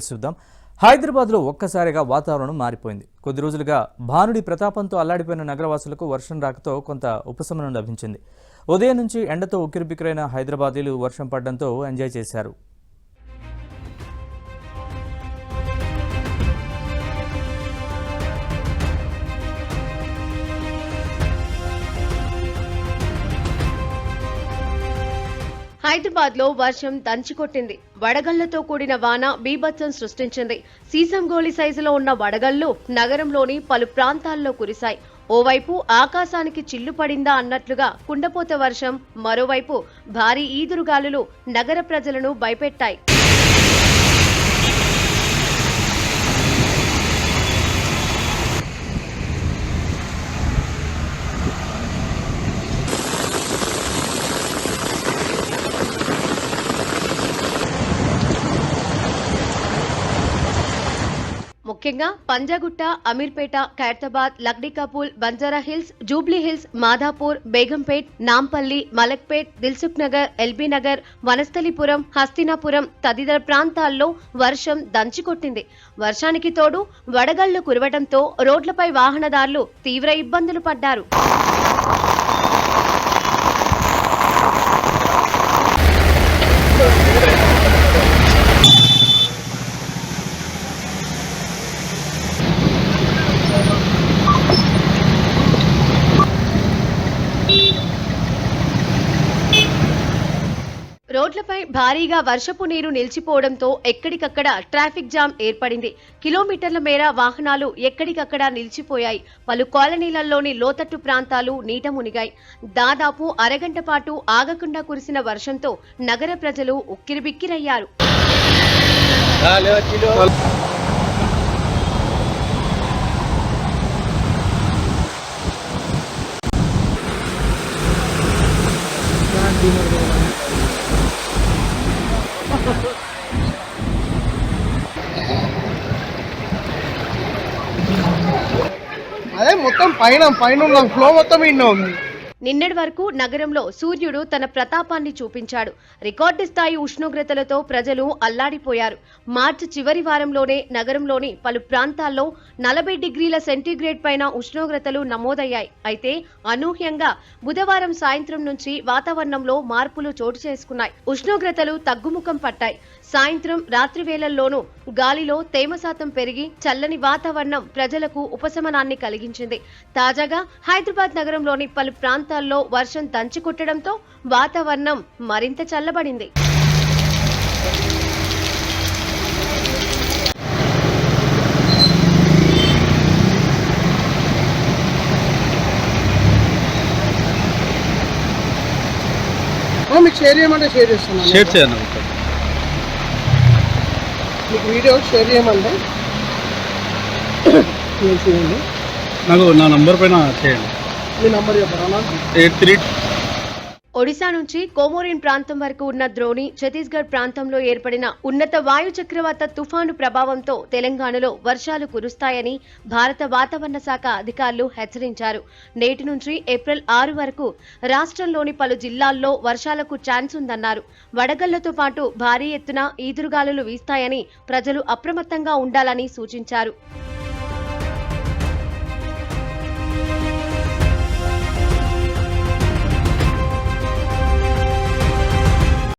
చూద్దాం. హైదరాబాద్లో ఒక్కసారిగా వాతావరణం మారిపోయింది. కొద్ది రోజులుగా భానుడి ప్రతాపంతో అల్లాడిపోయిన నగరవాసులకు వర్షం రాకతో కొంత ఉపశమనం లభించింది. ఉదయం నుంచి ఎండతో ఉక్కిరిబిక్కిరైన హైదరాబాదీలు వర్షం పడడంతో ఎంజాయ్ చేశారు. హైదరాబాద్ లో వర్షం దంచికొట్టింది. వడగళ్లతో కూడిన వాన బీభత్సం సృష్టించింది. సీసం గోళి సైజులో ఉన్న వడగళ్లు నగరంలోని పలు ప్రాంతాల్లో కురిశాయి. ఓవైపు ఆకాశానికి చిల్లు పడిందా అన్నట్లుగా కుండపోత వర్షం, మరోవైపు భారీ ఈదురుగాలులు నగర ప్రజలను భయపెట్టాయి. ముఖ్యంగా Panjagutta, Ameerpet, Khairatabad, Lakdikapul, Banjara hills, Jubilee hills, Madhapur, Begumpet, Nampally, Malakpet, Dilsukh Nagar, LB Nagar, Vanasthalipuram, Hastinapuram తదితర ప్రాంతాల్లో వర్షం దంచికొట్టింది. వర్షానికి తోడు వడగళ్లు కురవడంతో రోడ్లపై వాహనదారులు తీవ్ర ఇబ్బందులు పడ్డారు. రోడ్లపై భారీగా వర్షపు నీరు నిలిచిపోవడంతో ఎక్కడికక్కడ ట్రాఫిక్ జామ్ ఏర్పడింది. కిలోమీటర్ల మేర వాహనాలు ఎక్కడికక్కడ నిలిచిపోయాయి. పలు కాలనీలలోని లోతట్టు ప్రాంతాలు నీట మునిగాయి. దాదాపు అరగంట పాటు ఆగకుండా కురిసిన వర్షంతో నగర ప్రజలు ఉక్కిరిబిక్కిరయ్యారు. అదే మొత్తం పైన ఫ్లో మొత్తం ఇన్నో ఉంది. నిన్నటి వరకు నగరంలో సూర్యుడు తన ప్రతాపాన్ని చూపించాడు. రికార్డు స్థాయి ఉష్ణోగ్రతలతో ప్రజలు అల్లాడిపోయారు. మార్చి చివరి వారంలోనే నగరంలోని పలు ప్రాంతాల్లో 40 డిగ్రీల సెంటీగ్రేడ్ పైన ఉష్ణోగ్రతలు నమోదయ్యాయి. అయితే అనూహ్యంగా బుధవారం సాయంత్రం నుంచి వాతావరణంలో మార్పులు చోటు చేసుకున్నాయి. ఉష్ణోగ్రతలు తగ్గుముఖం పట్టాయి. సాయంత్రం, రాత్రి వేళల్లోనూ గాలిలో తేమ శాతం పెరిగి చల్లని వాతావరణం ప్రజలకు ఉపశమనాన్ని కలిగించింది. తాజాగా హైదరాబాద్ నగరంలోని పలు ప్రాంతాల్లో వర్షం దంచికొట్టడంతో వాతావరణం మరింత చల్లబడింది. మీకు షేర్ చేయమంటే షేర్ చేస్తున్నాను. షేర్ చేయండి. మీకు వీడియో షేర్ చేయమంటే చేయండి. నాకు నా నంబర్ పైన చేయండి. మీ నంబర్ చెప్పరా? 83. ఒడిశా నుంచి కోమోరిన్ ప్రాంతం వరకు ఉన్న ద్రోణి, ఛత్తీస్గఢ్ ప్రాంతంలో ఏర్పడిన ఉన్నత వాయు చక్రవాత తుఫాను ప్రభావంతో తెలంగాణలో వర్షాలు కురుస్తాయని భారత వాతావరణ శాఖ అధికారులు హెచ్చరించారు. నేటి నుంచి ఏప్రిల్ 6 వరకు రాష్ట్రంలోని పలు జిల్లాల్లో వర్షాలకు ఛాన్స్ ఉందన్నారు. వడగళ్లతో పాటు భారీ ఎత్తున ఈదురుగాలులు వీస్తాయని ప్రజలు అప్రమత్తంగా ఉండాలని సూచించారు.